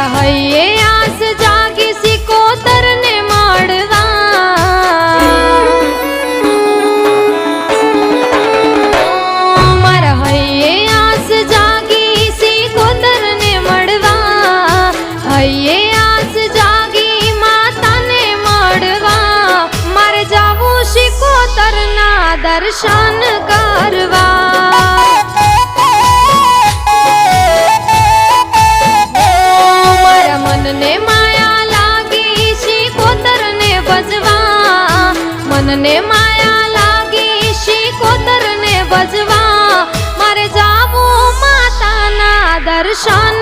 મારા હૈયે આસ જાગી સિકોતર ને મળવા મારા હૈયે આસ જાગી સિકોતર ને મળવા હૈયે આસ જાગી માતાને મળવા મારે જાવું સિકોતર ના દર્શન કરવા મનને માયા લાગી સિકોતર ને ભજવા મનને માયા લાગી સિકોતર ને ભજવા મારે જાવું માતાના દર્શન